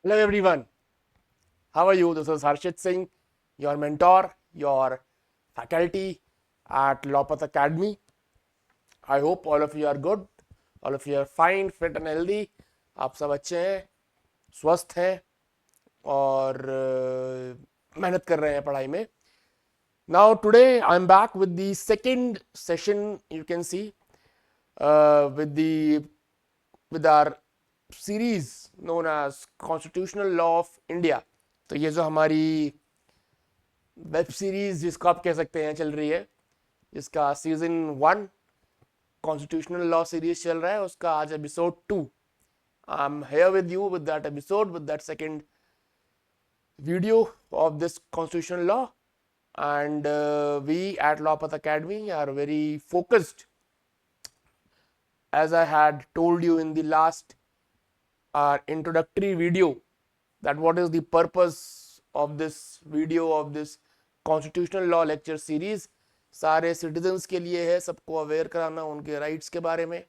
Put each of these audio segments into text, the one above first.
Hello everyone. How are you? This is Harshit Singh, your mentor, your faculty at Lopat Academy. I hope all of you are good. All of you are fine, fit and healthy. आप सब अच्छे हैं, स्वस्थ हैं और मेहनत कर रहे हैं पढ़ाई में. Now today I'm back with the second session. You can see with our series known as Constitutional Law of India. तो ये जो हमारी वेब सीरीज जिसको आप कह सकते हैं चल रही है, जिसका सीजन 1 कॉन्स्टिट्यूशनल लॉ सीरीज चल रहा है, उसका आज episode 2. I am here with you with that episode, with that second video of this constitutional law. And we at Lawpath Academy are very focused, as I had told you in the last introductory video, that what is the purpose of this video of this constitutional law lecture series. सारे citizens के लिए है, सबको aware कराना उनके rights के बारे में.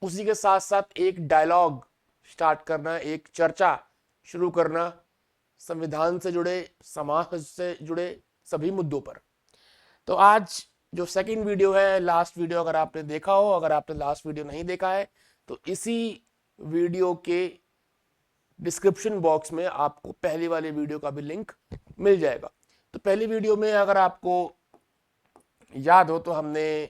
उसी के साथ साथ एक डायलॉग स्टार्ट करना, एक चर्चा शुरू करना संविधान से जुड़े, समाज से जुड़े सभी मुद्दों पर. तो आज जो सेकंड वीडियो है, लास्ट वीडियो अगर आपने देखा हो, अगर आपने लास्ट वीडियो नहीं देखा है तो इसी वीडियो के डिस्क्रिप्शन बॉक्स में आपको पहली वाली वीडियो का भी लिंक मिल जाएगा. तो पहली वीडियो में अगर आपको याद हो तो हमने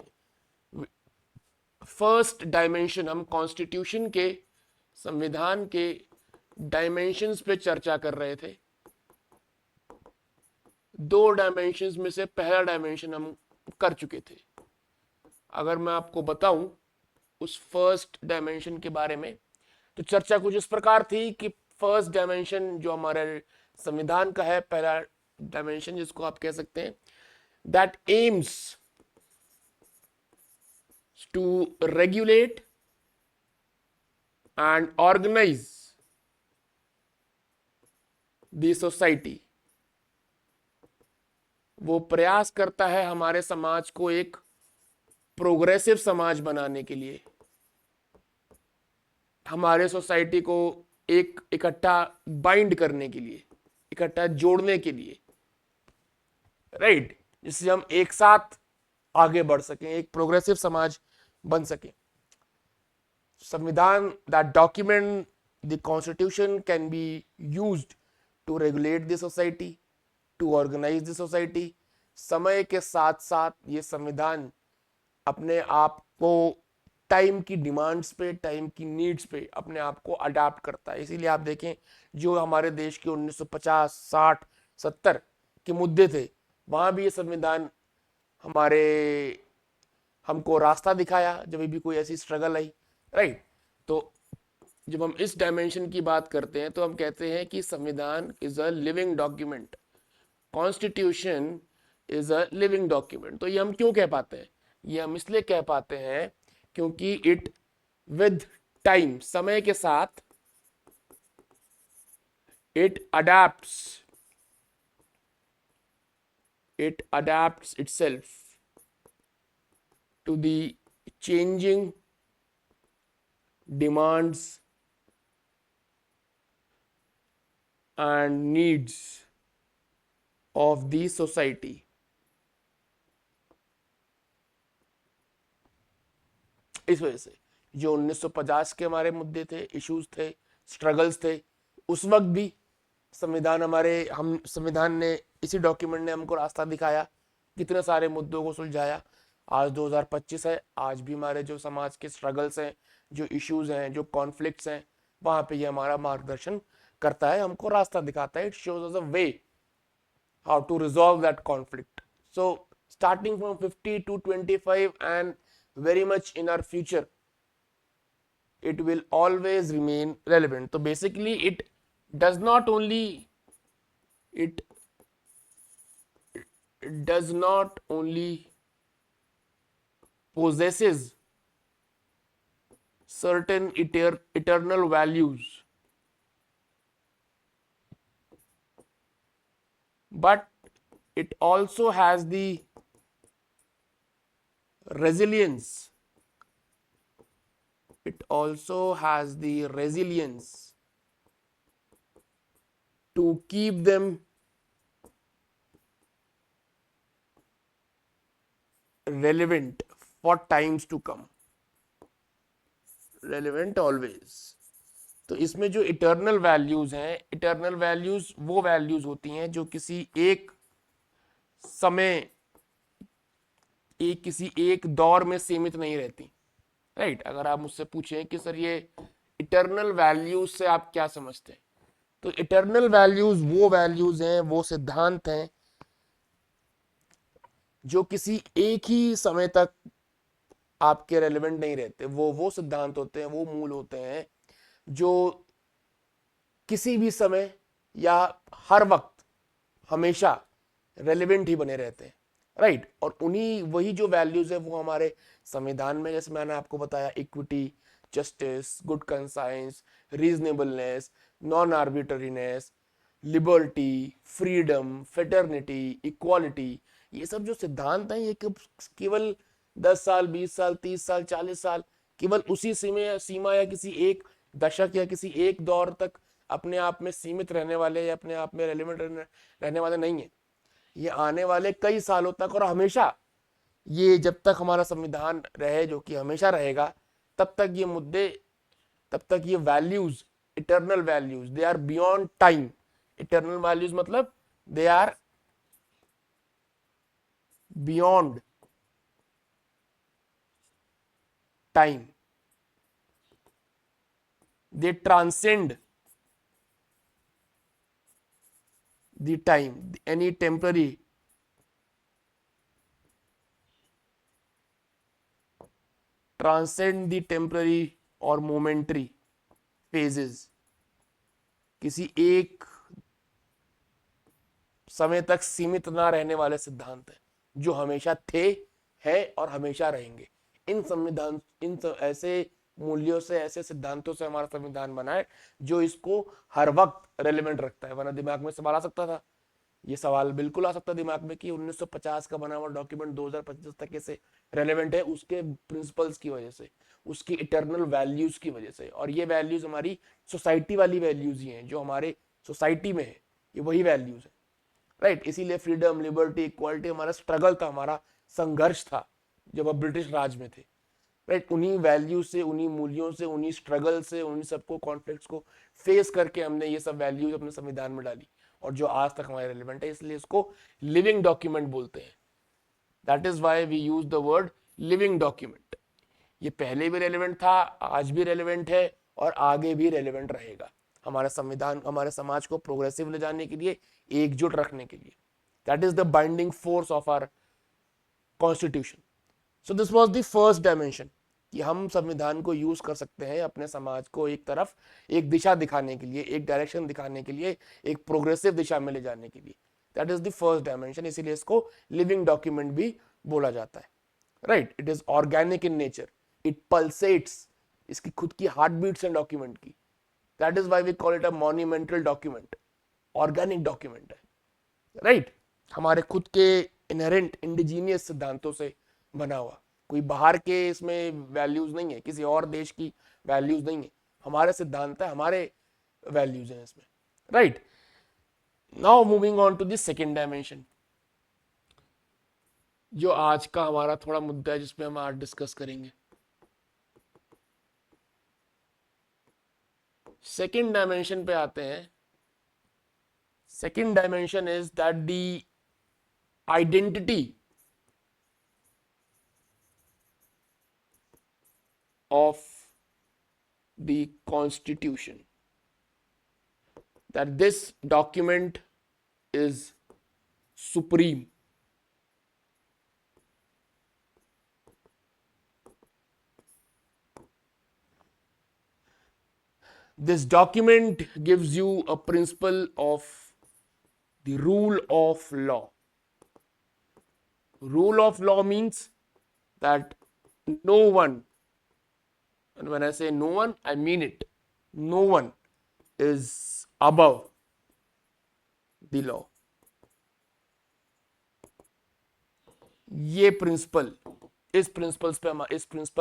फर्स्ट डायमेंशन, हम कॉन्स्टिट्यूशन के, संविधान के डायमेंशंस पे चर्चा कर रहे थे. 2 डायमेंशंस में से पहला डायमेंशन हम कर चुके थे. अगर मैं आपको बताऊं उस फर्स्ट डायमेंशन के बारे में, तो चर्चा कुछ इस प्रकार थी कि फर्स्ट डायमेंशन जो हमारे संविधान का है, पहला डायमेंशन जिसको आप कह सकते हैं, that aims to regulate and organise the society. वो प्रयास करता है हमारे समाज को एक प्रोग्रेसिव समाज बनाने के लिए, हमारे सोसाइटी को एक इकट्ठा बाइंड करने के लिए, इकट्ठा जोड़ने के लिए, राइट, जिससे हम एक साथ आगे बढ़ सकें, एक प्रोग्रेसिव समाज बन सके. संविधान, that document, the constitution can be used to regulate the society, to organise the society. समय के साथ साथ ये संविधान अपने आप को टाइम की डिमांड्स पे, टाइम की नीड्स पे अपने आप को अडाप्ट करता है. इसीलिए आप देखें जो हमारे देश के 1950, 60, 70 के मुद्दे थे, वहां भी ये संविधान हमको रास्ता दिखाया जब भी कोई ऐसी स्ट्रगल आई, राइट. तो जब हम इस डायमेंशन की बात करते हैं तो हम कहते हैं कि संविधान is a living document, constitution is a living document. तो ये हम क्यों कह पाते हैं? ये हम इसलिए कह पाते हैं क्योंकि इट विद टाइम, समय के साथ, it adapts itself to the changing demands and needs of the society. इस वजह से जो 1950 के हमारे मुद्दे थे, इश्यूज थे, स्ट्रगल्स थे, उस वक्त भी संविधान ने, इसी डॉक्यूमेंट ने हमको रास्ता दिखाया, कितने सारे मुद्दों को सुलझाया. आज 2025 है, आज भी हमारे जो समाज के स्ट्रगल्स हैं, जो इश्यूज हैं, जो कॉन्फ्लिक्ट्स हैं, वहां पे ये हमारा मार्गदर्शन करता है, हमको रास्ता दिखाता है. It shows us a way how to resolve that conflict. So starting from 50 to 25 and very much in our future, it will always remain relevant. So basically it does not only possesses certain eternal values, but it also has the resilience. It also has the resilience to keep them relevant for times to come. Relevant always. तो इसमें जो eternal values हैं, eternal values वो values होती हैं जो किसी एक समय, किसी एक दौर में सीमित नहीं रहती, राइट। अगर आप मुझसे पूछें कि सर ये इटर्नल वैल्यूज से आप क्या समझते हैं, तो इटर्नल वैल्यूज वो वैल्यूज हैं, वो सिद्धांत हैं जो किसी एक ही समय तक आपके रेलेवेंट नहीं रहते। वो सिद्धांत होते हैं, वो मूल होते हैं जो किसी भी समय या हर वक्त हमेशा रेलेवेंट ही बने रहते हैं, राइट। और उन्हीं वही जो वैल्यूज है वो हमारे संविधान में, जैसे मैंने आपको बताया, equity, justice, good conscience, reasonableness, non arbitrariness, liberty, freedom, fraternity, equality, ये सब जो सिद्धांत हैं ये केवल 10 साल, 20 साल, 30 साल, 40 साल केवल उसी सीमा या किसी एक दशक या किसी एक दौर तक अपने आप में सीमित रहने वाले या अपने आप में रेलेवेंट रहने वाले नहीं है। ये आने वाले कई सालों तक और हमेशा, ये जब तक हमारा संविधान रहे, जो कि हमेशा रहेगा, तब तक ये मुद्दे, तब तक ये values, eternal values, they are beyond time. Eternal values मतलब they are beyond time, they transcend the time, any temporary transcend the temporary or momentary phases। किसी एक समय तक सीमित ना रहने वाले सिद्धांत हैं जो हमेशा थे, हैं और हमेशा रहेंगे। इन संविधान, ऐसे मूल्यों से, ऐसे सिद्धांतों से हमारा संविधान बना है जो इसको हर वक्त रेलेवेंट रखता है। वरना दिमाग में सवाल आ सकता था, ये सवाल बिल्कुल आ सकता दिमाग में कि 1950 का बना हुआ डॉक्यूमेंट 2025 तक कैसे रेलेवेंट है, उसके प्रिंसिपल्स की वजह से, उसकी इटर्नल वैल्यूज की वजह से। और ये वैल्यूज हमारी सोसाइटी वाली वैल्यूज ही हैं, जो हमारे सोसाइटी में है, ये वही वैल्यूज है, राइट। इसीलिए फ्रीडम, लिबर्टी, इक्वालिटी हमारा स्ट्रगल था, हमारा संघर्ष था जब हम ब्रिटिश राज में थे, राइट। उन्हीं वैल्यू से, उन्हीं मूल्यों से, उन्हीं स्ट्रगल से, उन्हीं सबको, कॉन्फ्लिक्ट्स को फेस करके हमने ये सब वैल्यूज अपने संविधान में डाली और जो आज तक हमारे रेलेवेंट है। इसलिए इसको लिविंग डॉक्यूमेंट बोलते हैं। That is why we use the word living document. ये पहले भी रेलेवेंट था, आज भी रेलेवेंट है और आगे भी रेलेवेंट रहेगा। हमारा संविधान हमारे समाज को प्रोग्रेसिव ले जाने के लिए, एकजुट रखने के लिए। That is the binding force of our constitution. So this was the first dimension कि हम संविधान को यूज कर सकते हैं अपने समाज को एक तरफ, एक दिशा दिखाने के लिए, एक डायरेक्शन दिखाने के लिए, एक प्रोग्रेसिव दिशा में ले जाने के लिए। That is the first dimension, इसीलिए इसको लिविंग डॉक्यूमेंट भी बोला जाता है, right. It is organic in nature, it pulsates, इसकी खुद की हार्ट बीट्स हैं डॉक्यूमेंट की। That is why we call it a monumental document, organic document है, राइट। हमारे खुद के इनहेरेंट इंडिजीनियस सिद्धांतों से बना हुआ, कोई बाहर के इसमें वैल्यूज नहीं है, किसी और देश की वैल्यूज नहीं है, हमारे सिद्धांत है, हमारे वैल्यूज हैं इसमें, right. Now moving on to the second dimension, जो आज का हमारा थोड़ा मुद्दा है, जिसमें हम आज डिस्कस करेंगे। सेकेंड डायमेंशन पे आते हैं। Second dimension is that the identity of the constitution, that this document is supreme, this document gives you a principle of the rule of law. Rule of law means that no one, and when I say no one, I mean it, no one is above the law. ये principal, इस principal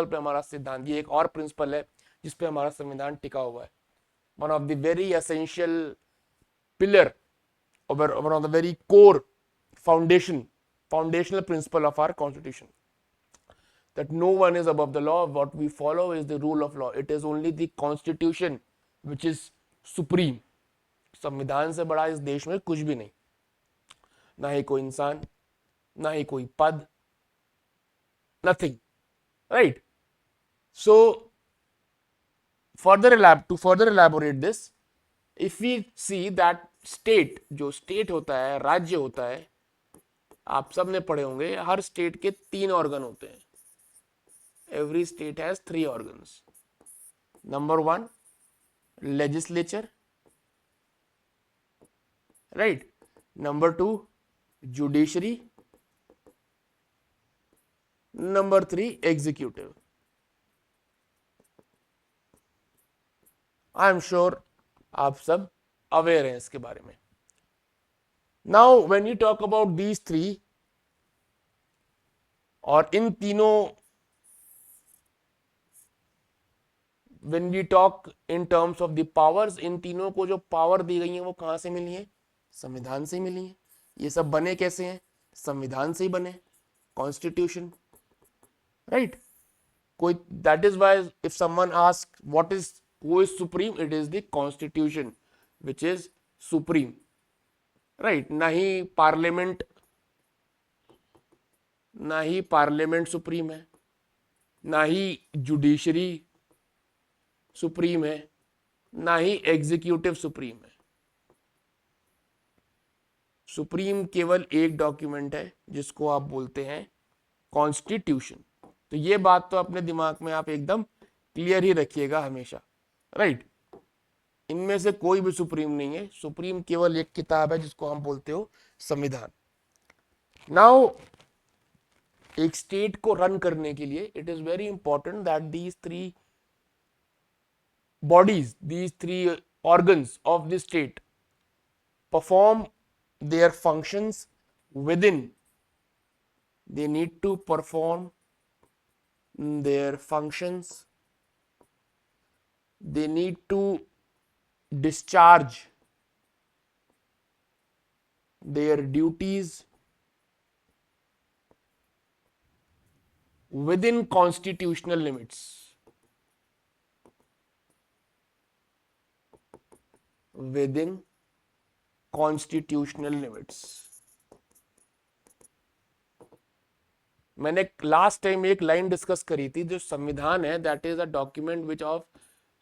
पे हमारा सिद्धांत, ये एक और principal है जिस पे हमारा संविधान टिका हुआ है। One of the very essential pillar, or one of the very core foundational principle of our constitution, that no one is above the law. What we follow is the rule of law. It is only the constitution which is supreme. संविधान से बड़ा इस देश में कुछ भी नहीं, ना ही कोई इंसान, ना ही कोई पद, nothing, right? So to further elaborate this, if we see that state, जो state होता है, राज्य होता है, आप सब ने पढ़े होंगे, हर स्टेट के 3 ऑर्गन होते हैं. Every state has 3 organs. Number 1, legislature, right? Number 2, judiciary. Number 3, executive. I am sure आप सब अवेयर हैं इसके बारे में. Now when you talk about these 3, और इन तीनों, when we talk in terms of the powers, इन तीनों को जो पावर दी गई है वो कहां से मिली है? संविधान से मिली है. ये सब बने कैसे हैं? संविधान से ही बने, कॉन्स्टिट्यूशन, राइट? कोई, that is why if someone ask what is, who is supreme, it is the constitution which is supreme, right? ना ही पार्लियामेंट सुप्रीम है, ना ही जुडिशरी सुप्रीम है, ना ही एग्जीक्यूटिव सुप्रीम है. सुप्रीम केवल एक डॉक्यूमेंट है जिसको आप बोलते हैं कॉन्स्टिट्यूशन. तो ये बात तो अपने दिमाग में आप एकदम क्लियर ही रखिएगा हमेशा, राइट? इनमें से कोई भी सुप्रीम नहीं है. सुप्रीम केवल एक किताब है जिसको हम बोलते हो संविधान. नाउ एक स्टेट को रन करने के लिए it is very important that these 3 bodies, these 3 organs of the state perform their functions within. They need to perform their functions, they need to discharge their duties within constitutional limits. Within constitutional limits. मैंने last time एक line discuss करी थी, जो संविधान है that is a document which of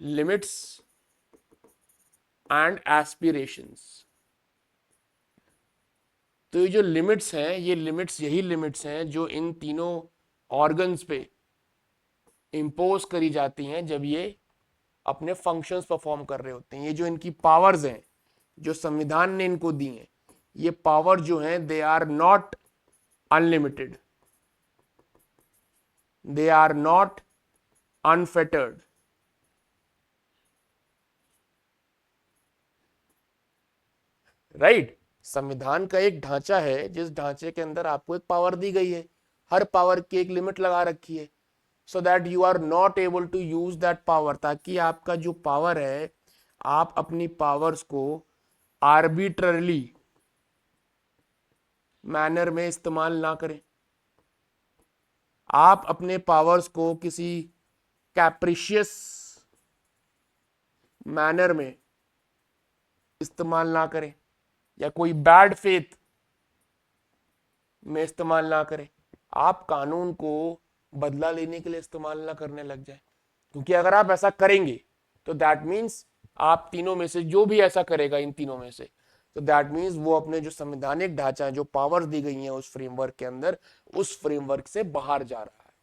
limits and aspirations. तो ये जो लिमिट्स हैं, ये लिमिट्स यही लिमिट्स हैं जो इन तीनों ऑर्गन्स पे इम्पोज करी जाती हैं जब ये अपने फंक्शंस परफॉर्म कर रहे होते हैं. ये जो इनकी पावर्स हैं जो संविधान ने इनको दी हैं, ये पावर जो हैं they are not unlimited, they are not unfettered. Right? संविधान का एक ढांचा है जिस ढांचे के अंदर आपको एक पावर दी गई है, हर पावर की एक लिमिट लगा रखी है, so that you are not able to use that power, ताकि आपका जो पावर है आप अपनी पावर्स को आर्बिट्ररली मैनर में इस्तेमाल ना करें. आप अपने पावर्स को किसी कैप्रिशियस मैनर में इस्तेमाल ना करें या कोई बैड फेथ में इस्तेमाल ना करें. आप कानून को बदला लेने के लिए इस्तेमाल ना करने लग जाए, क्योंकि अगर आप ऐसा करेंगे तो दैट मीन्स आप तीनों में से जो भी ऐसा करेगा इन तीनों में से, तो दैट मीन्स वो अपने जो संवैधानिक ढांचा है, जो पावर्स दी गई हैं उस फ्रेमवर्क के अंदर, उस फ्रेमवर्क से बाहर जा रहा है.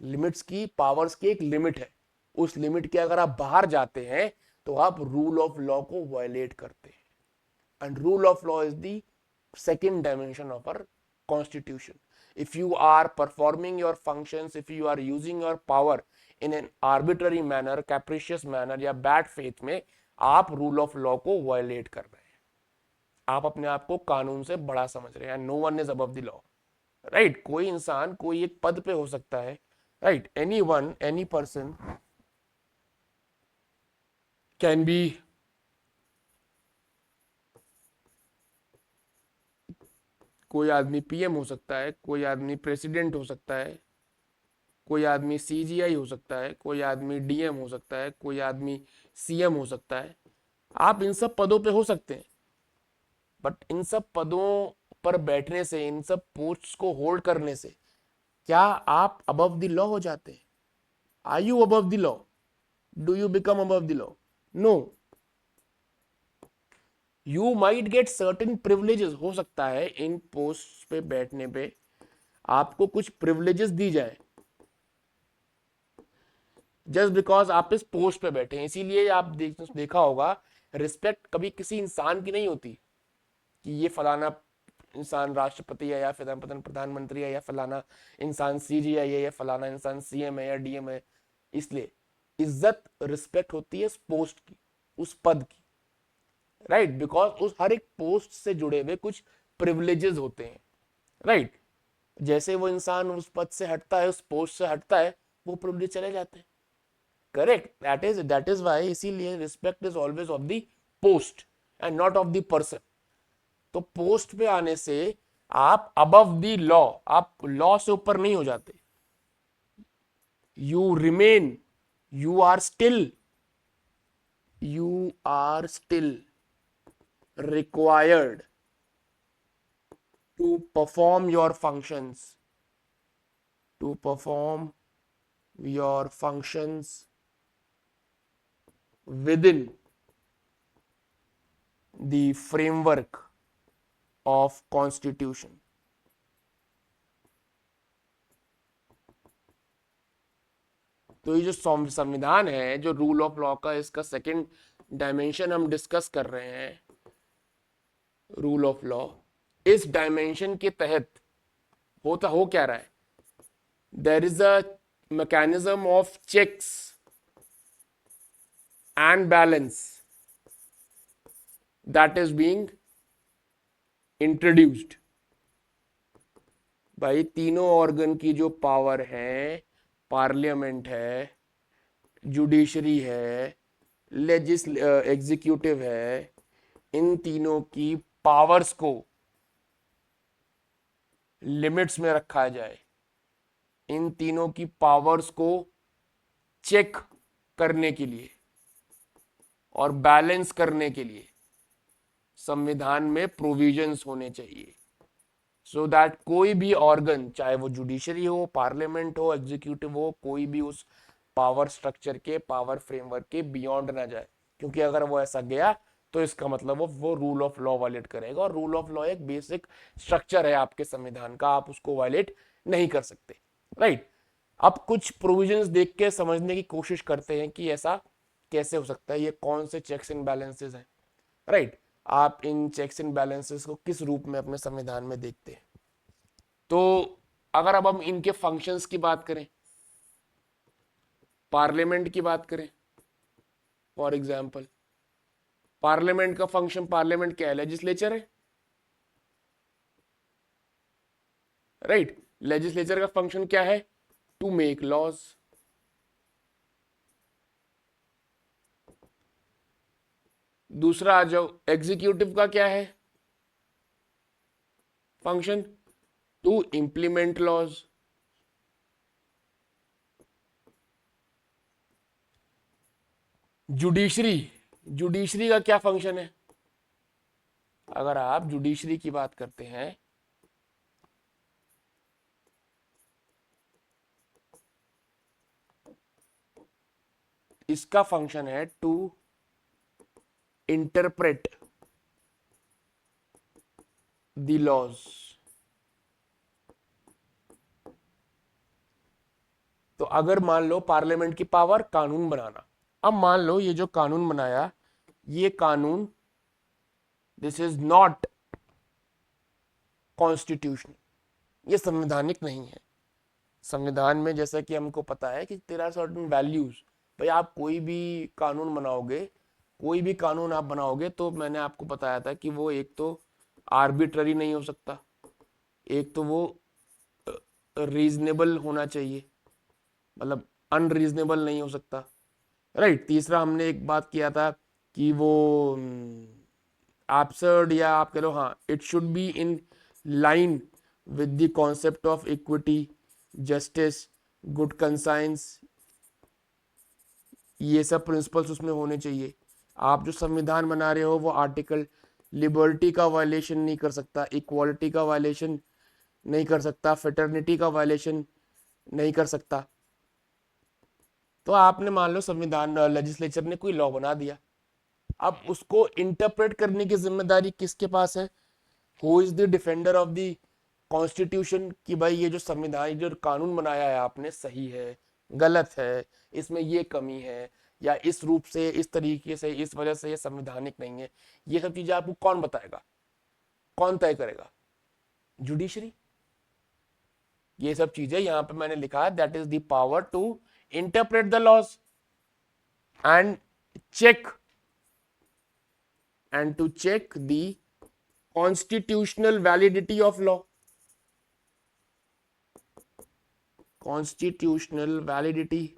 लिमिट्स की, पावर्स की एक लिमिट है, उस लिमिट के अगर आप बाहर जाते हैं तो आप रूल ऑफ लॉ को वायलेट करते हैं. And rule of law is the second dimension of our constitution. If you are performing your functions, if you are using your power in an arbitrary manner, capricious manner या bad faith में, आप rule of law को violate कर रहे हैं. आप अपने आप को कानून से बड़ा समझ रहे हैं. No one is above the law, right? कोई इंसान कोई एक पद पे हो सकता है, right? Anyone, any person can be कोई आदमी पीएम हो सकता है, कोई आदमी प्रेसिडेंट हो सकता है, कोई आदमी सीजीआई हो सकता है, कोई आदमी डीएम हो सकता है, कोई आदमी सीएम हो सकता है। आप इन सब पदों पे हो सकते हैं, बट इन सब पदों पर बैठने से, इन सब पोस्ट्स को होल्ड करने से क्या आप अबव द लॉ हो जाते हैं? Are you above the law? Do you become above the law? No. You might get certain privileges, हो सकता है इन पोस्ट पे बैठने पे आपको कुछ प्रिविलेजेस दी जाए, जस्ट बिकॉज आप इस पोस्ट पे बैठे हैं। इसीलिए आप देखा होगा, रिस्पेक्ट कभी किसी इंसान की नहीं होती कि ये फलाना इंसान राष्ट्रपति है या फिर प्रधानमंत्री है या फलाना इंसान सीजीआई है या फलाना इंसान सीएम है या डीएम है। इसलिए इज्जत रिस्पेक्ट होती है उस पोस्ट की, उस पद की, राइट? बिकॉज उस हर एक पोस्ट से जुड़े हुए कुछ प्रिविलेजेस होते हैं, राइट? जैसे वो इंसान उस पद से हटता है, उस पोस्ट से हटता है, वो प्रिविलेज चले जाते हैं। करेक्ट? दैट इज वाई, इसीलिए respect is always of the post and not of the person. तो पोस्ट पे आने से आप अबव द लॉ, आप लॉ से ऊपर नहीं हो जाते। You remain, you are still, required to perform your functions, within the framework of constitution. तो ये जो संविधान है, जो रूल ऑफ लॉ का इसका सेकंड डायमेंशन हम डिस्कस कर रहे हैं, रूल ऑफ लॉ, इस डायमेंशन के तहत हो क्या रहा है? There is a mechanism of checks and balance that is being introduced. भाई तीनों ऑर्गन की जो पावर है, पार्लियामेंट है, जुडिशरी है, एग्जीक्यूटिव है, इन तीनों की पावर्स को लिमिट्स में रखा जाए, इन तीनों की पावर्स को चेक करने के लिए और बैलेंस करने के लिए संविधान में प्रोविजंस होने चाहिए, सो दैट कोई भी ऑर्गन, चाहे वो जुडिशरी हो, पार्लियामेंट हो, एग्जीक्यूटिव हो, कोई भी उस पावर स्ट्रक्चर के, पावर फ्रेमवर्क के बियॉन्ड ना जाए। क्योंकि अगर वो ऐसा गया तो इसका मतलब वो रूल ऑफ लॉ वायलेट करेगा, और रूल ऑफ लॉ एक बेसिक स्ट्रक्चर है आपके संविधान का, आप उसको वायलेट नहीं कर सकते, राइट? अब कुछ प्रोविजंस देख के समझने की कोशिश करते हैं कि ऐसा कैसे हो सकता है, ये कौन से चेक्स एंड बैलेंसेस हैं, राइट? आप इन चेक्स एंड बैलेंसेस को किस रूप में अपने संविधान में देखते हैं? तो अगर अब हम इनके फंक्शंस की बात करें, पार्लियामेंट की बात करें, फॉर एग्जाम्पल पार्लियामेंट का फंक्शन, पार्लियामेंट क्या है? लेजिस्लेचर है, राइट? लेजिस्लेचर का फंक्शन क्या है? To make laws. दूसरा आ जाओ, एग्जीक्यूटिव का क्या है function? To implement laws. Judiciary का क्या फंक्शन है? अगर आप जुडिशरी की बात करते हैं, इसका फंक्शन है टू इंटरप्रेट द लॉज। तो अगर मान लो पार्लियामेंट की पावर कानून बनाना, अब मान लो ये जो कानून बनाया, ये कानून, दिस इज नॉट कॉन्स्टिट्यूशन, ये संवैधानिक नहीं है। संविधान में जैसा कि हमको पता है कि देयर आर सर्टेन वैल्यूज। भाई आप कोई भी कानून बनाओगे, कोई भी कानून आप बनाओगे, तो मैंने आपको बताया था कि वो एक तो आर्बिट्ररी नहीं हो सकता, एक तो वो रीजनेबल होना चाहिए, मतलब अनरीजनेबल नहीं हो सकता, राइट? तीसरा हमने एक बात किया था कि वो एब्सर्ड, या आप कह लो, हाँ, it should be in line with the concept of equity, justice, good conscience, ये सब प्रिंसिपल्स उसमें होने चाहिए। आप जो संविधान बना रहे हो वो आर्टिकल लिबर्टी का वायलेशन नहीं कर सकता, इक्वालिटी का वायलेशन नहीं कर सकता, फेटर्निटी का वायलेशन नहीं कर सकता। तो आपने मान लो संविधान लेजिस्लेचर ने कोई लॉ बना दिया, अब उसको इंटरप्रेट करने की जिम्मेदारी किसके पास है? Who is the defender of the constitution, कि भाई ये जो संविधान जो कानून बनाया है आपने सही है, गलत है, इसमें ये कमी है, या इस रूप से, इस तरीके से, इस वजह से ये संवैधानिक नहीं है। ये सब चीजें आपको कौन बताएगा, कौन तय करेगा? जुडिशरी। ये सब चीजें यहां पे मैंने लिखा है, that is the power to interpret the laws and check the constitutional validity of law. Constitutional validity.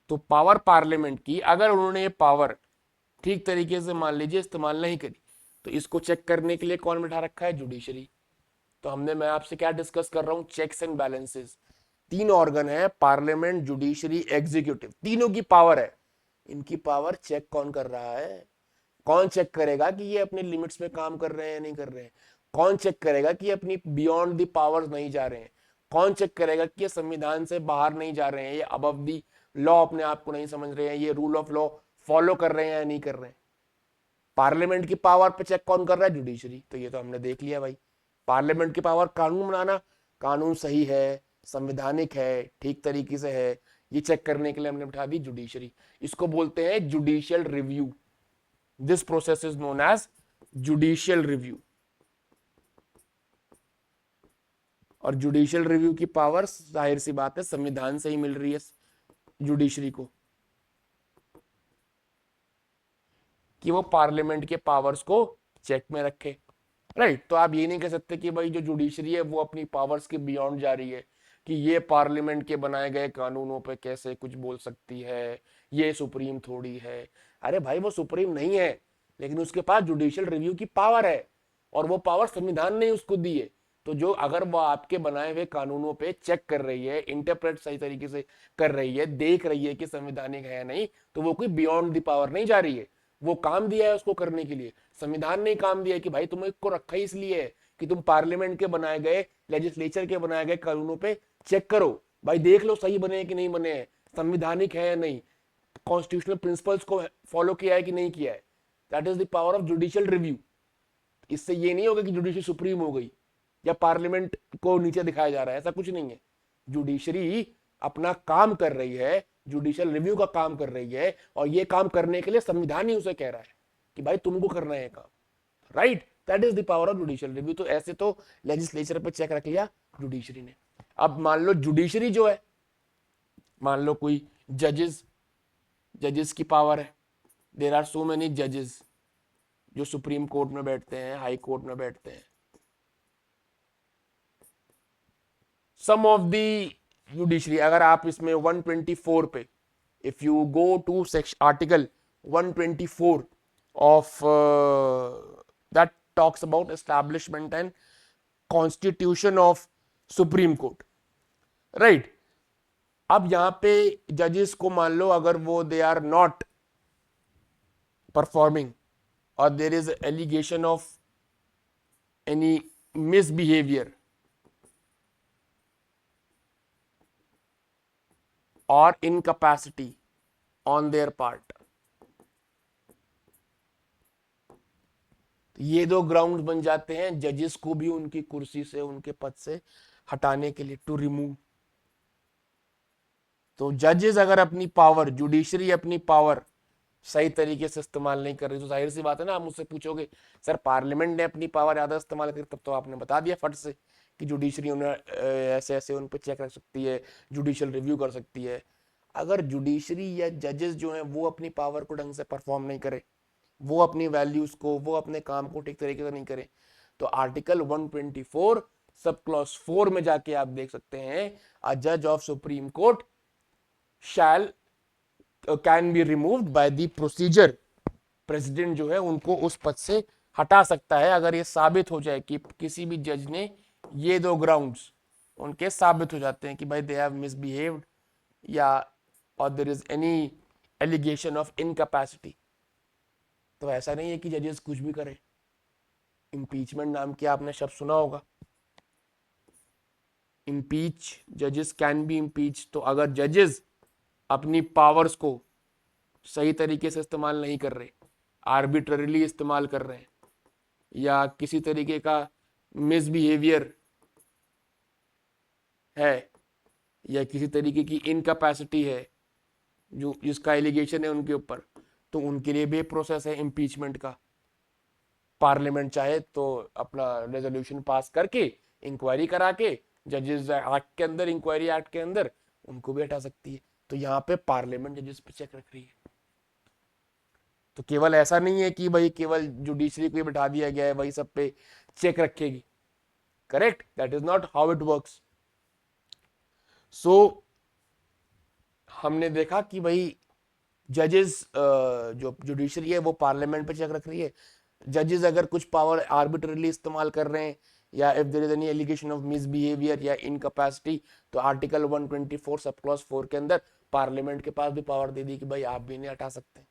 तो पावर पार्लियामेंट की, अगर उन्होंने ये पावर ठीक तरीके से मान लीजिए इस्तेमाल नहीं करी, तो इसको चेक करने के लिए कौन बिठा रखा है? जुडिशरी। तो मैं आपसे क्या डिस्कस कर रहा हूं? Checks and balances. तीन ऑर्गन है, पार्लियामेंट, जुडिशरी, एग्जीक्यूटिव, तीनों की पावर है। इनकी पावर चेक कौन कर रहा है? कौन चेक करेगा कि ये अपने लिमिट्स में काम कर रहे हैं या नहीं कर रहे हैं? कौन चेक करेगा कि ये अपनी बियॉन्ड द पावर्स नहीं जा रहे हैं? कौन चेक करेगा कि ये संविधान से बाहर नहीं जा रहे हैं, ये अबव द लॉ अपने आप को नहीं समझ रहे हैं, ये रूल ऑफ लॉ फॉलो कर रहे हैं या नहीं कर रहे हैं? पार्लियामेंट की पावर पे चेक कौन कर रहा है? जुडिशरी। तो ये तो हमने देख लिया भाई, पार्लियामेंट की पावर कानून बनाना, कानून सही है, संवैधानिक है, ठीक तरीके से है, ये चेक करने के लिए हमने बिठा दी जुडिशरी। इसको बोलते हैं judicial review. This process is known as judicial review. और जुडिशियल रिव्यू की पावर जाहिर सी बात है संविधान से ही मिल रही है जुडिशरी को, कि वो पार्लियामेंट के पावर्स को चेक में रखे। राइट। तो आप ये नहीं कह सकते कि भाई जो जुडिशरी है वो अपनी पावर्स के बियॉन्ड जा रही है, कि ये पार्लियामेंट के बनाए गए कानूनों पे कैसे कुछ बोल सकती है, ये सुप्रीम थोड़ी है। अरे भाई वो सुप्रीम नहीं है, लेकिन उसके पास जुडिशियल रिव्यू की पावर है, और वो पावर संविधान ने उसको दी है। तो जो अगर वो आपके बनाए हुए कानूनों पे चेक कर रही है, इंटरप्रेट सही तरीके से कर रही है, देख रही है कि संवैधानिक है या नहीं, तो वो कोई बियॉन्ड द पावर नहीं जा रही है। वो काम दिया है उसको करने के लिए, संविधान ने काम दिया है कि भाई तुम्हें को रखा ही इसलिए है कि तुम पार्लियामेंट के बनाए गए, लेजिस्लेचर के बनाए गए कानूनों पे चेक करो, भाई देख लो सही बने हैं कि नहीं बने हैं, संविधानिक है या नहीं, कॉन्स्टिट्यूशनल प्रिंसिपल्स को फॉलो किया है कि नहीं किया है। That is the power of judicial review. इससे ये नहीं होगा कि जुडिशरी सुप्रीम हो गई या पार्लियामेंट को नीचे दिखाया जा रहा है, ऐसा कुछ नहीं है। जुडिशरी अपना काम कर रही है, जुडिशियल रिव्यू का काम कर रही है, और ये काम करने के लिए संविधान ही उसे कह रहा है कि भाई तुमको करना है काम। Right, that is the power of judicial review. तो ऐसे तो लेजिस्लेचर पे चेक रख लिया जुडिशरी ने। अब मान लो जुडिशरी जो है, मान लो कोई जजेस की पावर है, देर आर सो मेनी जजेस जो सुप्रीम कोर्ट में बैठते हैं, हाई कोर्ट में बैठते हैं। सम ऑफ द जुडिशरी, अगर आप इसमें 124 पे, if you go to section article 124 of that talks about establishment and constitution of supreme court. Right. अब यहां पे जजेस को मान लो अगर वो दे आर नॉट परफॉर्मिंग, और there is allegation of any misbehaviour और इनकैपेसिटी ऑन देयर पार्ट, ये दो ग्राउंड बन जाते हैं जजेस को भी उनकी कुर्सी से, उनके पद से हटाने के लिए, टू रिमूव। तो जजेस अगर अपनी पावर, जुडिशरी अपनी पावर सही तरीके से इस्तेमाल नहीं कर रही, तो जाहिर सी बात है ना, आप मुझसे पूछोगे सर पार्लियामेंट ने अपनी पावर ज्यादा इस्तेमाल करी, तब तो आपने बता दिया फट से कि जुडिशरी ऐसे ऐसे उन पर चेक रख सकती है, जुडिशियल रिव्यू कर सकती है। अगर जुडिशरी या जजेस जो हैं वो अपनी पावर को ढंग से परफॉर्म नहीं करे, वो अपनी वैल्यूज को, वो अपने काम को ठीक तरीके से नहीं करे, तो आर्टिकल 124 सब क्लॉज 4 में जाके आप देख सकते हैं, अ जज of supreme court shell can be removed by the procedure president जो है उनको उस पद से हटा सकता है अगर ये साबित हो जाए कि किसी भी जज ने ये दो ग्राउंड्स उनके साबित हो जाते हैं कि भाई दे हैव मिसबिहेव्ड या और there is any allegation of incapacity. तो ऐसा नहीं है कि जजेस कुछ भी करें। इम्पीचमेंट नाम की आपने शब्द सुना होगा, इम्पीच, जजेस कैन बी इम्पीच। तो अगर जजेस अपनी पावर्स को सही तरीके से इस्तेमाल नहीं कर रहे, आर्बिट्ररीली इस्तेमाल कर रहे हैं, या किसी तरीके का मिसबिहेवियर है, या किसी तरीके की इनकैपेसिटी है जो जिसका एलिगेशन है उनके ऊपर, तो उनके लिए भी प्रोसेस है इम्पीचमेंट का। पार्लियामेंट चाहे तो अपना रेजोल्यूशन पास करके इंक्वायरी करा के जजेस एक्ट के अंदर, इंक्वायरी एक्ट के अंदर उनको भी हटा सकती है। तो यहाँ पे पार्लियामेंट जजेस पे चेक रख रही है। तो केवल ऐसा नहीं है कि भाई केवल जुडिशरी को बिठा दिया गया है वही सब पे चेक रखेगी। Correct, that is not how it works. So हमने देखा कि भाई जजेस, जो जुडिशरी है वो पार्लियामेंट पे चेक रख रही है। जजेस अगर कुछ पावर आर्बिट्ररीली इस्तेमाल कर रहे हैं या if there is any allegation of misbehaviour या इनकैपेसिटी, तो आर्टिकल 124 सब क्लॉज 4 के अंदर पार्लियामेंट के पास भी पावर दे दी कि भाई आप भी इन्हें हटा सकते हैं,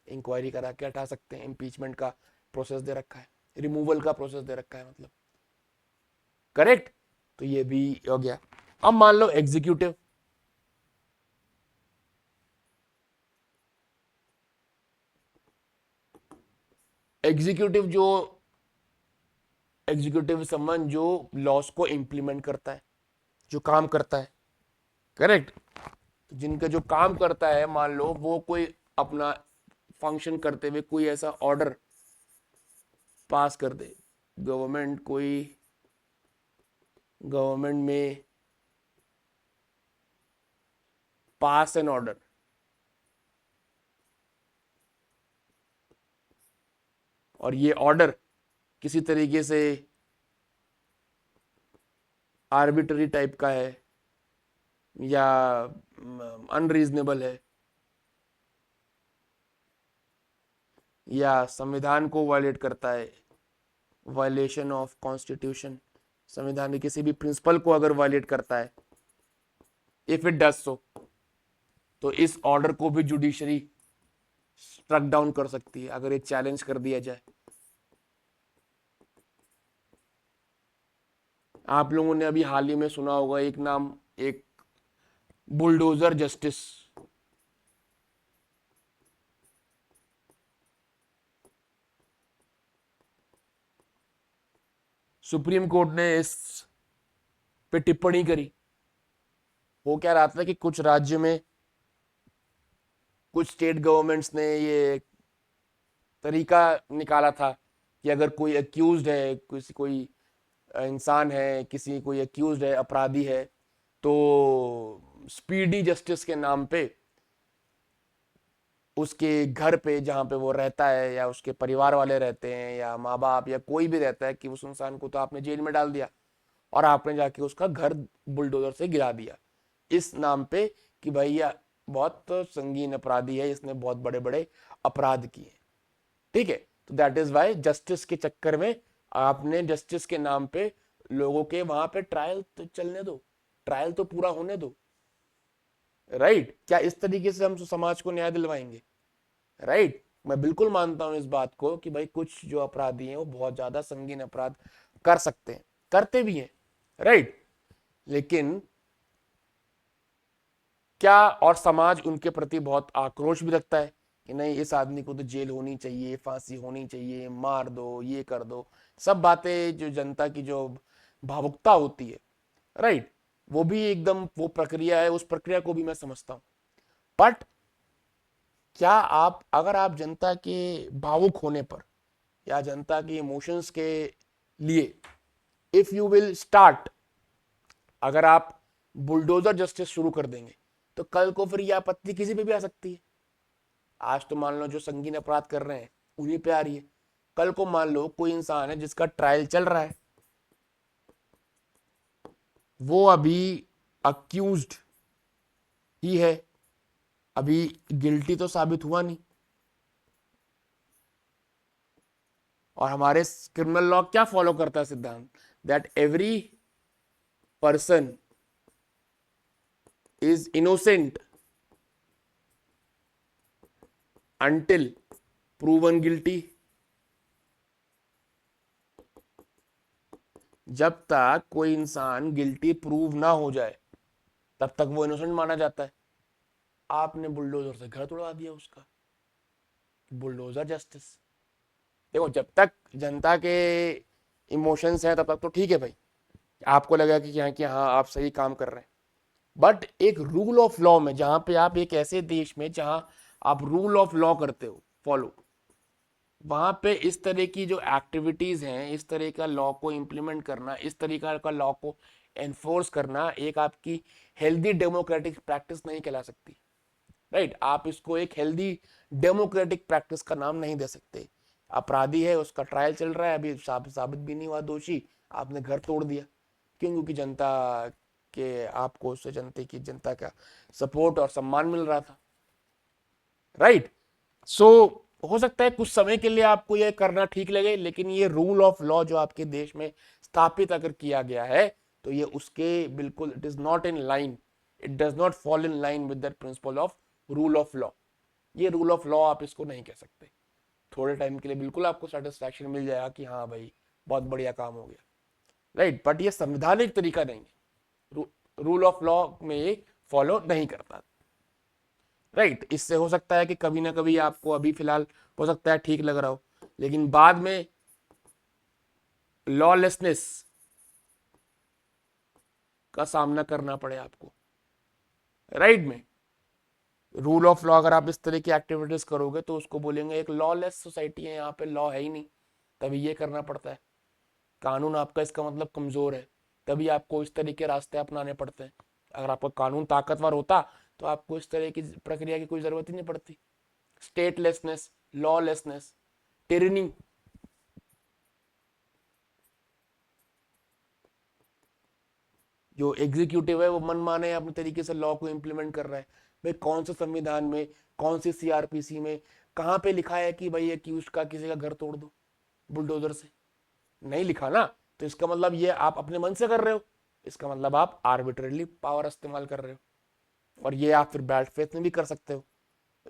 इंक्वायरी करा के हटा सकते हैं। इम्पीचमेंट का प्रोसेस दे रखा है, रिमूवल का प्रोसेस दे रखा है मतलब। करेक्ट, तो ये भी हो गया। अब मान लो एग्जीक्यूटिव, एग्जीक्यूटिव समन जो लॉस को इंप्लीमेंट करता है, जो काम करता है। करेक्ट, तो जिनका जो काम करता है, मान लो वो कोई अपना फंक्शन करते हुए कोई ऐसा ऑर्डर पास कर दे, गवर्नमेंट में पास एन ऑर्डर, और ये ऑर्डर किसी तरीके से आर्बिट्ररी टाइप का है या अनरीजनेबल है या संविधान को वायलेट करता है, वायलेशन ऑफ कॉन्स्टिट्यूशन, संविधान के किसी भी प्रिंसिपल को अगर वायलेट करता है, इफ इट डज सो, तो इस ऑर्डर को भी जुडिशरी स्ट्रक डाउन कर सकती है अगर ये चैलेंज कर दिया जाए। आप लोगों ने अभी हाल ही में सुना होगा एक नाम, एक बुलडोजर जस्टिस। सुप्रीम कोर्ट ने इस पे टिप्पणी करी। वो क्या रहा था कि कुछ राज्य में, कुछ स्टेट गवर्नमेंट्स ने ये तरीका निकाला था कि अगर कोई अक्यूज्ड है, कोई इंसान है, कोई अक्यूज्ड है, अपराधी है, तो स्पीडी जस्टिस के नाम पे उसके घर पे जहाँ पे वो रहता है या उसके परिवार वाले रहते हैं या माँ बाप या कोई भी रहता है, कि उस इंसान को तो आपने जेल में डाल दिया और आपने जाके उसका घर बुलडोजर से गिरा दिया इस नाम पे कि भैया बहुत संगीन अपराधी है, इसने बहुत बड़े बड़े अपराध किए। ठीक है, तो दैट इज वाई जस्टिस के चक्कर में आपने जस्टिस के नाम पे लोगों के वहां पे ट्रायल तो चलने दो, ट्रायल तो पूरा होने दो। राइट, क्या इस तरीके से हम समाज को न्याय दिलवाएंगे? राइट, मैं बिल्कुल मानता हूं इस बात को कि भाई कुछ जो अपराधी हैं वो बहुत ज्यादा संगीन अपराध कर सकते हैं, करते भी हैं। राइट, लेकिन क्या, और समाज उनके प्रति बहुत आक्रोश भी रखता है कि नहीं इस आदमी को तो जेल होनी चाहिए, फांसी होनी चाहिए, मार दो, ये कर दो, सब बातें जो जनता की जो भावुकता होती है। राइट, वो भी एकदम वो प्रक्रिया है, उस प्रक्रिया को भी मैं समझता हूं। बट क्या आप, अगर आप जनता के भावुक होने पर या जनता के इमोशंस के लिए इफ यू विल स्टार्ट, अगर आप बुलडोजर जस्टिस शुरू कर देंगे, तो कल को फिर यह आपत्ति किसी पे भी आ सकती है। आज तो मान लो जो संगीन अपराध कर रहे हैं उन्हीं पे आ रही है, कल को मान लो कोई इंसान है जिसका ट्रायल चल रहा है, वो अभी अक्यूज्ड ही है, अभी गिल्टी तो साबित हुआ नहीं, और हमारे क्रिमिनल लॉ क्या फॉलो करता है सिद्धांत, that every person is innocent until proven guilty। जब तक कोई इंसान गिल्टी प्रूव ना हो जाए तब तक वो इनोसेंट माना जाता है। आपने बुलडोजर से घर तोड़वा दिया उसका, बुलडोजर जस्टिस। देखो जब तक जनता के इमोशंस हैं तब तक तो ठीक है भाई, आपको लगा कि हाँ आप सही काम कर रहे हैं। बट एक रूल ऑफ लॉ में, जहां पे आप एक ऐसे देश में जहां आप रूल ऑफ लॉ करते हो फॉलो, वहां पे इस तरह की जो एक्टिविटीज हैं, इस तरह का लॉ को इम्प्लीमेंट करना, इस तरीका का लॉ को एनफोर्स करना एक आपकी हेल्दी डेमोक्रेटिक प्रैक्टिस नहीं कहला सकती। राइट आप इसको एक हेल्दी डेमोक्रेटिक प्रैक्टिस का नाम नहीं दे सकते। अपराधी है, उसका ट्रायल चल रहा है, अभी साबित भी नहीं हुआ दोषी, आपने घर तोड़ दिया। क्यों? क्योंकि जनता के आपको उससे जनता का सपोर्ट और सम्मान मिल रहा था। राइट सो हो सकता है कुछ समय के लिए आपको यह करना ठीक लगे, लेकिन ये रूल ऑफ लॉ जो आपके देश में स्थापित अगर किया गया है तो ये उसके बिल्कुल it is not in line, it does not fall in line with that principal of rule of law. ये रूल ऑफ लॉ आप इसको नहीं कह सकते। थोड़े टाइम के लिए बिल्कुल आपको सेटिस्फैक्शन मिल जाएगा कि हाँ भाई बहुत बढ़िया काम हो गया, राइट बट ये संवैधानिक तरीका नहीं है, रूल ऑफ लॉ में ये फॉलो नहीं करता। राइट इससे हो सकता है कि कभी ना कभी आपको अभी फिलहाल हो सकता है ठीक लग रहा हो, लेकिन बाद में लॉलेसनेस का सामना करना पड़े आपको। राइट में रूल ऑफ लॉ अगर आप इस तरह की एक्टिविटीज करोगे तो उसको बोलेंगे एक लॉलेस सोसाइटी है, यहाँ पे लॉ है ही नहीं, तभी ये करना पड़ता है। कानून आपका इसका मतलब कमजोर है, तभी आपको इस तरह के रास्ते अपनाने पड़ते हैं। अगर आपका कानून ताकतवर होता तो आपको इस तरह की प्रक्रिया की कोई जरूरत ही नहीं पड़ती। स्टेटलेसनेस, लॉलेसनेस, टिरनी, जो एग्जीक्यूटिव है वो मनमाने अपने तरीके से लॉ को इम्प्लीमेंट कर रहा है। भाई कौन से संविधान में, कौन सी सीआरपीसी में, कहां पे लिखा है कि भाई एक्यूज का किसी का घर तोड़ दो बुलडोजर से? नहीं लिखा ना, तो इसका मतलब ये आप अपने मन से कर रहे हो, इसका मतलब आप आर्बिट्रेरली पावर इस्तेमाल कर रहे हो, और ये आप फिर बैड फेथ में भी कर सकते हो।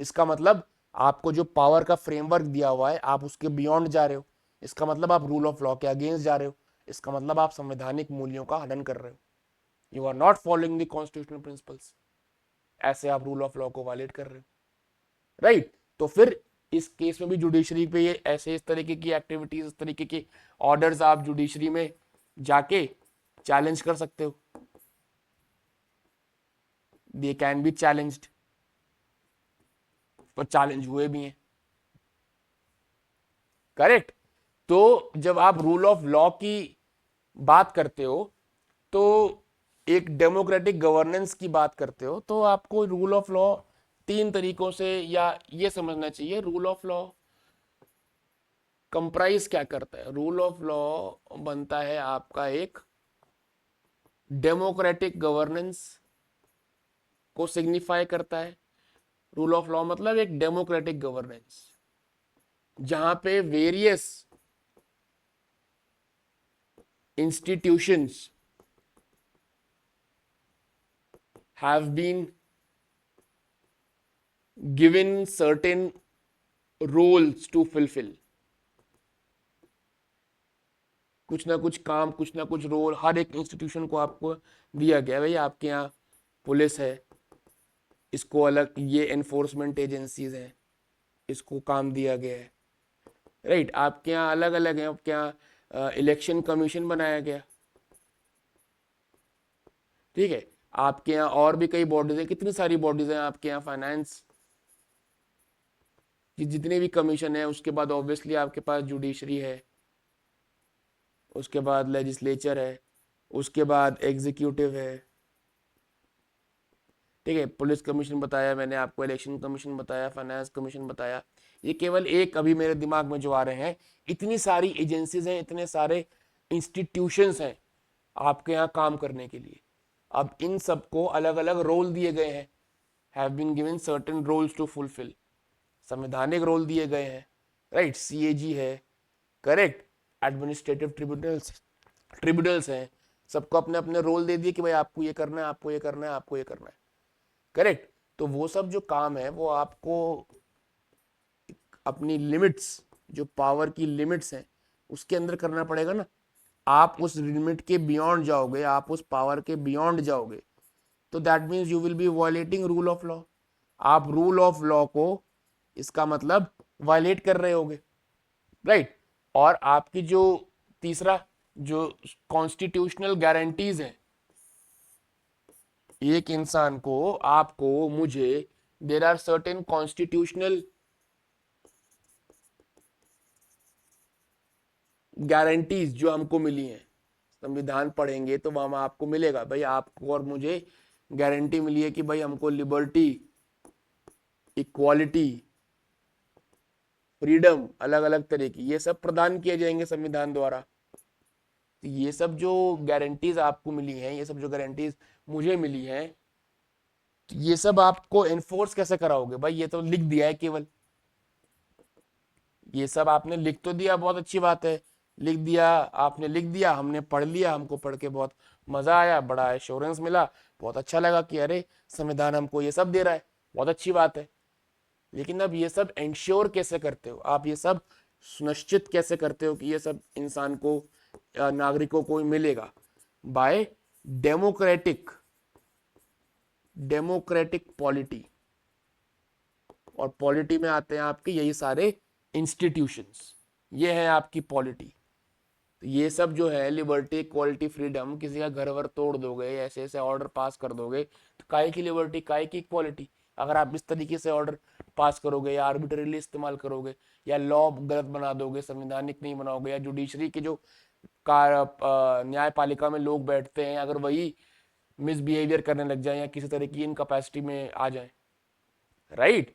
इसका मतलब आपको जो पावर का फ्रेमवर्क दिया हुआ है आप उसके बियॉन्ड जा रहे हो, इसका मतलब आप रूल ऑफ लॉ के अगेंस्ट जा रहे हो, इसका मतलब आप संवैधानिक मूल्यों का हनन कर रहे हो। You are not following the constitutional principles, ऐसे आप रूल ऑफ लॉ को वायलेट कर रहे हो। राइट तो फिर इस केस में भी जुडिशरी पे ये ऐसे इस तरीके की एक्टिविटीज, इस तरीके के ऑर्डर्स आप जुडिशरी में जाके चैलेंज कर सकते हो। दे कैन बी चैलेंज्ड, और चैलेंज हुए भी हैं। करेक्ट तो जब आप रूल ऑफ लॉ की बात करते हो तो एक डेमोक्रेटिक गवर्नेंस की बात करते हो तो आपको रूल ऑफ लॉ तीन तरीकों से या ये समझना चाहिए रूल ऑफ लॉ कंप्राइज क्या करता है। रूल ऑफ लॉ बनता है आपका एक डेमोक्रेटिक गवर्नेंस को सिग्निफाई करता है। रूल ऑफ लॉ मतलब एक डेमोक्रेटिक गवर्नेंस जहां पे various institutions have been given certain roles to fulfill। कुछ ना कुछ काम, कुछ ना कुछ रोल हर एक इंस्टीट्यूशन को आपको दिया गया। भाई आपके यहाँ पुलिस है, इसको अलग, ये एनफोर्समेंट एजेंसीज हैं, इसको काम दिया गया है। राइट आपके यहाँ अलग अलग है, आपके यहाँ इलेक्शन कमीशन बनाया गया, ठीक है। आपके यहाँ और भी कई बॉडीज हैं, कितनी सारी बॉडीज हैं आपके यहाँ, फाइनेंस कि जितने भी कमीशन है, उसके बाद ऑब्वियसली आपके पास जुडिशरी है, उसके बाद लेजिस्लेचर है, उसके बाद एग्जीक्यूटिव है, ठीक है। पुलिस कमीशन बताया मैंने आपको, इलेक्शन कमीशन बताया, फाइनेंस कमीशन बताया, ये केवल एक अभी मेरे दिमाग में जो आ रहे हैं। इतनी सारी एजेंसीज हैं, इतने सारे इंस्टीट्यूशंस हैं आपके यहाँ काम करने के लिए। अब इन सबको अलग अलग रोल दिए गए हैं, have been given certain roles to fulfil, संवैधानिक रोल दिए गए हैं। राइट सीएजी है, करेक्ट। एडमिनिस्ट्रेटिव ट्रिब्यूनल्स हैं, सबको अपने अपने रोल दे दिए कि भाई आपको ये करना है, आपको ये करना है, आपको ये करना है। करेक्ट। तो वो सब जो काम है वो आपको अपनी लिमिट्स, जो पावर की लिमिट्स हैं उसके अंदर करना पड़ेगा ना। आप उस लिमिट के बियॉन्ड जाओगे, आप उस पावर के बियॉन्ड जाओगे, तो that means you will be violating rule of law. आप रूल ऑफ लॉ को, इसका मतलब वायलेट कर रहे होगे, राइट। और आपकी जो तीसरा जो कॉन्स्टिट्यूशनल गारंटीज है एक इंसान को, आपको, मुझे, there are certain constitutional guarantees जो हमको मिली हैं। संविधान पढ़ेंगे तो वहां आपको मिलेगा, भाई आपको और मुझे गारंटी मिली है कि भाई हमको लिबर्टी, इक्वालिटी, फ्रीडम, अलग अलग तरह की, ये सब प्रदान किए जाएंगे संविधान द्वारा। तो ये सब जो गारंटीज आपको मिली हैं, ये सब जो गारंटीज मुझे मिली हैं, ये सब आपको एनफोर्स कैसे कराओगे भाई? ये तो लिख दिया है केवल, ये सब आपने लिख तो दिया, बहुत अच्छी बात है, लिख दिया, आपने लिख दिया, हमने पढ़ लिया, हमको पढ़ के बहुत मजा आया, बड़ा एश्योरेंस मिला, बहुत अच्छा लगा कि अरे संविधान हमको ये सब दे रहा है, बहुत अच्छी बात है। लेकिन अब ये सब इंश्योर कैसे करते हो, आप ये सब सुनिश्चित कैसे करते हो कि ये सब इंसान को, नागरिकों को मिलेगा? By democratic democratic polity. और पॉलिटी में आते हैं आपके यही सारे इंस्टीट्यूशंस, ये है आपकी पॉलिटी। तो ये सब जो है लिबर्टी, इक्वालिटी, फ्रीडम, किसी का घर वर तोड़ दोगे, ऐसे ऐसे ऑर्डर पास कर दोगे, तो काय की लिबर्टी, काय की इक्वालिटी? अगर आप इस तरीके से ऑर्डर पास करोगे या आर्बिट्ररीली इस्तेमाल करोगे या लॉ गलत बना दोगे, संवैधानिक नहीं बनाओगे, या जुडिशरी के जो न्यायपालिका में लोग बैठते हैं अगर वही मिसबिहेवियर करने लग जाए या किसी तरह की इनकैपेसिटी में आ जाए, राइट,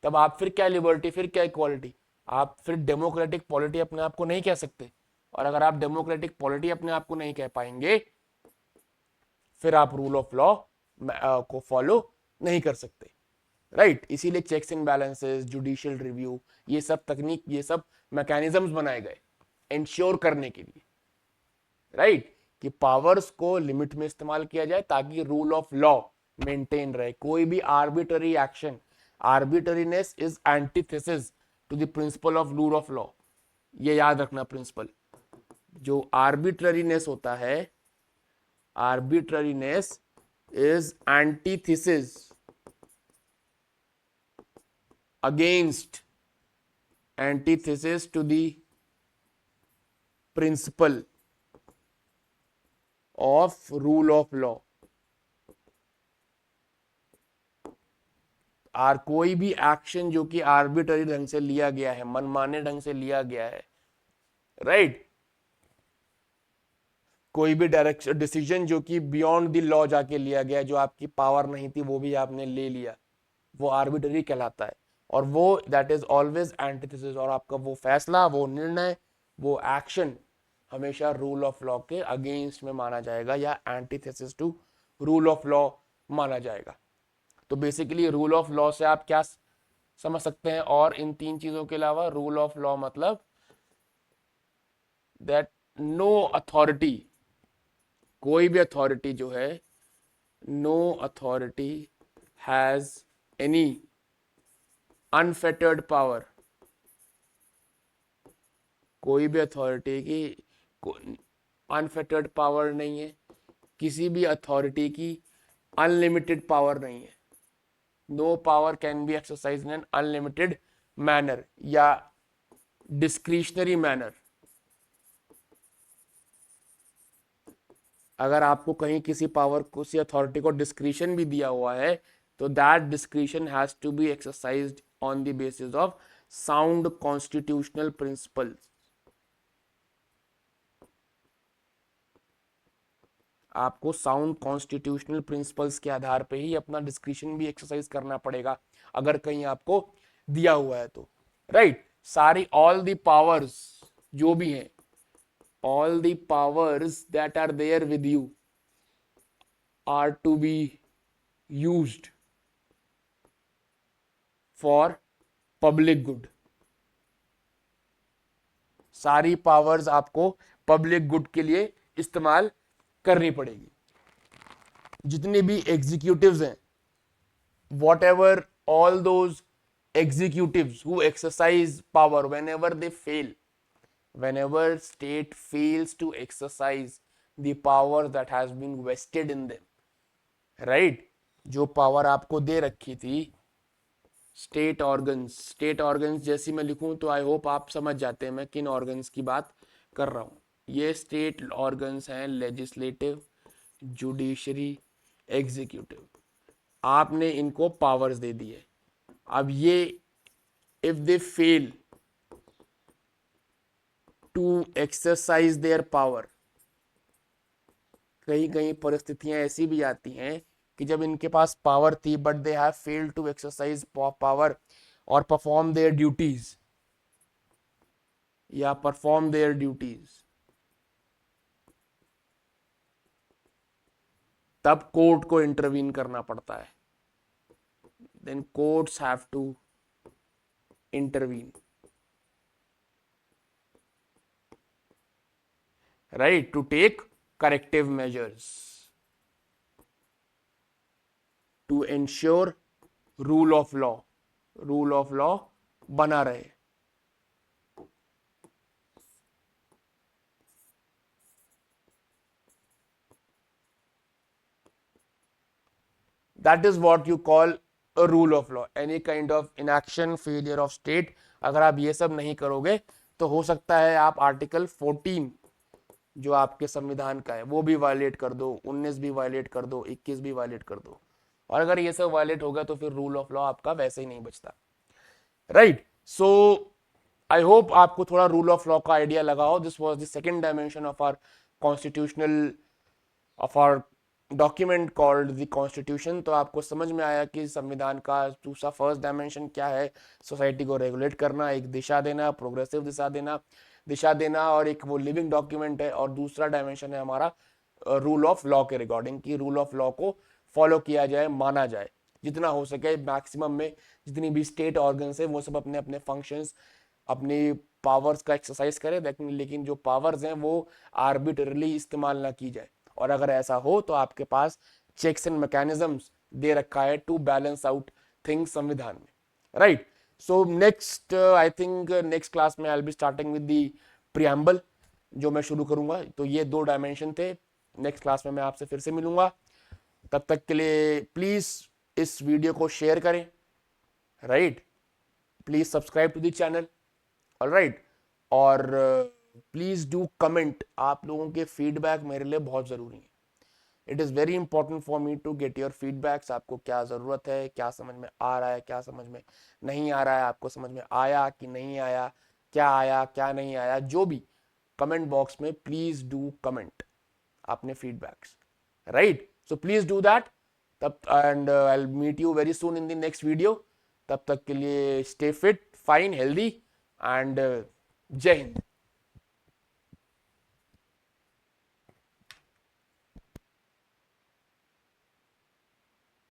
तब आप फिर क्या लिबर्टी, फिर क्या इक्वालिटी? आप फिर डेमोक्रेटिक पॉलिटी अपने आप को नहीं कह सकते। और अगर आप डेमोक्रेटिक पॉलिटी अपने आप को नहीं कह पाएंगे, फिर आप रूल ऑफ लॉ को फॉलो नहीं कर सकते, राइट। इसीलिए checks and balances, judicial review, ये सब तकनीक, ये सब मैकेनिज्म्स बनाए गए इंश्योर करने के लिए, राइट, कि पावर्स को लिमिट में इस्तेमाल किया जाए ताकि रूल ऑफ लॉ मेंटेन रहे। कोई भी arbitrary action, arbitrariness is antithesis to the principle of rule of law. ये याद रखना प्रिंसिपल। जो आर्बिटरीनेस होता है, arbitrariness is antithesis against, antithesis to the principle of rule of law. कोई भी एक्शन जो कि आर्बिटरी ढंग से लिया गया है, मनमाने ढंग से लिया गया है, राइट, कोई भी डायरेक्शन डिसीजन जो कि बियॉन्ड द लॉ जाके लिया गया, जो आपकी पावर नहीं थी वो भी आपने ले लिया, वो आर्बिटरी कहलाता है। और वो दैट इज ऑलवेज एंटीथेसिस, और आपका वो फैसला, वो निर्णय, वो एक्शन हमेशा रूल ऑफ लॉ के अगेंस्ट में माना जाएगा या antithesis to rule of law माना जाएगा। तो बेसिकली रूल ऑफ लॉ से आप क्या समझ सकते हैं? और इन तीन चीजों के अलावा रूल ऑफ लॉ मतलब दैट नो अथॉरिटी, कोई भी अथॉरिटी जो है, no authority has any unfettered power, कोई भी अथॉरिटी की अनफेटर्ड पावर नहीं है, किसी भी अथॉरिटी की अनलिमिटेड पावर नहीं है। No power can be exercise in an unlimited manner या डिस्क्रिशनरी मैनर। अगर आपको कहीं किसी पावर, किसी अथॉरिटी को डिस्क्रिशन भी दिया हुआ है, तो that discretion has to be exercised on the basis of sound constitutional principles. आपको साउंड कॉन्स्टिट्यूशनल प्रिंसिपल्स के आधार पे ही अपना डिस्क्रिशन भी एक्सरसाइज करना पड़ेगा, अगर कहीं आपको दिया हुआ है तो, राइट। सारी ऑल द पावर्स जो भी हैं, all the powers that are there with you are to be used for public good. सारी पावर्स आपको पब्लिक गुड के लिए इस्तेमाल करनी पड़ेगी। जितने भी एग्जीक्यूटिव्स हैं, what ever all those executives who exercise power, whenever state fails to exercise the power that has been vested in them, right? जो पावर आपको दे रखी थी, स्टेट ऑर्गन्स जैसी मैं लिखूं तो आई होप आप समझ जाते हैं मैं किन ऑर्गन्स की बात कर रहा हूं। ये स्टेट ऑर्गन्स हैं, लेजिस्लेटिव, जुडिशरी, एग्जीक्यूटिव। आपने इनको पावर्स दे दी है। अब ये if they fail to exercise their power, कहीं कहीं परिस्थितियां ऐसी भी आती हैं कि जब इनके पास पावर थी but they have failed to exercise power और परफॉर्म देयर ड्यूटीज, तब कोर्ट को इंटरवीन करना पड़ता है। Then courts have to intervene, right, to take corrective measures to ensure rule of law बना रहे। That is what you call a rule of law. Any kind of inaction, failure of state, अगर आप ये सब नहीं करोगे तो हो सकता है आप आर्टिकल 14 जो आपके संविधान का है वो भी वायलेट कर दो, 19 भी वायलेट कर दो, 21 भी वायलेट कर दो। और अगर ये सब वायलेट होगा तो फिर रूल ऑफ लॉ आपका वैसे ही नहीं बचता, राइट? सो आई होप आपको थोड़ा रूल ऑफ लॉ का आइडिया लगा हो। This was the second dimension of our constitutional of our document called the constitution. तो आपको समझ में आया कि संविधान का दूसरा फर्स्ट डायमेंशन क्या है, सोसाइटी को रेगुलेट करना, एक दिशा देना, प्रोग्रेसिव दिशा देना और एक वो लिविंग डॉक्यूमेंट है। और दूसरा डायमेंशन है हमारा रूल ऑफ लॉ के रिगार्डिंग, कि रूल ऑफ लॉ को फॉलो किया जाए, माना जाए जितना हो सके मैक्सिमम में। जितनी भी स्टेट ऑर्गन्स है वो सब अपने अपने फंक्शंस, अपनी पावर्स का एक्सरसाइज करें, लेकिन जो पावर्स हैं वो आर्बिट्ररली इस्तेमाल ना की जाए। और अगर ऐसा हो तो आपके पास चेक्स एंड मैकेनिज्म्स दे रखा है टू बैलेंस आउट थिंग्स संविधान में, right? So next I think next class में I will be starting with the preamble जो मैं शुरू करूंगा। तो ये दो डायमेंशन थे। नेक्स्ट क्लास में मैं आपसे फिर से मिलूंगा। तब तक के लिए प्लीज इस वीडियो को शेयर करें, right? Please subscribe to the channel, alright? और प्लीज डू कमेंट। आप लोगों के फीडबैक मेरे लिए बहुत जरूरी है। It is very important for me to get your feedbacks. आपको क्या जरूरत है, क्या समझ में आ रहा है, क्या समझ में नहीं आ रहा है, आपको समझ में आया कि नहीं आया, क्या नहीं आया, जो भी कमेंट बॉक्स में प्लीज डू कमेंट अपने feedbacks, right? So please do that. तब and I will meet you very soon in the next video. तब तक के लिए stay fit, fine, healthy and जय हिंद।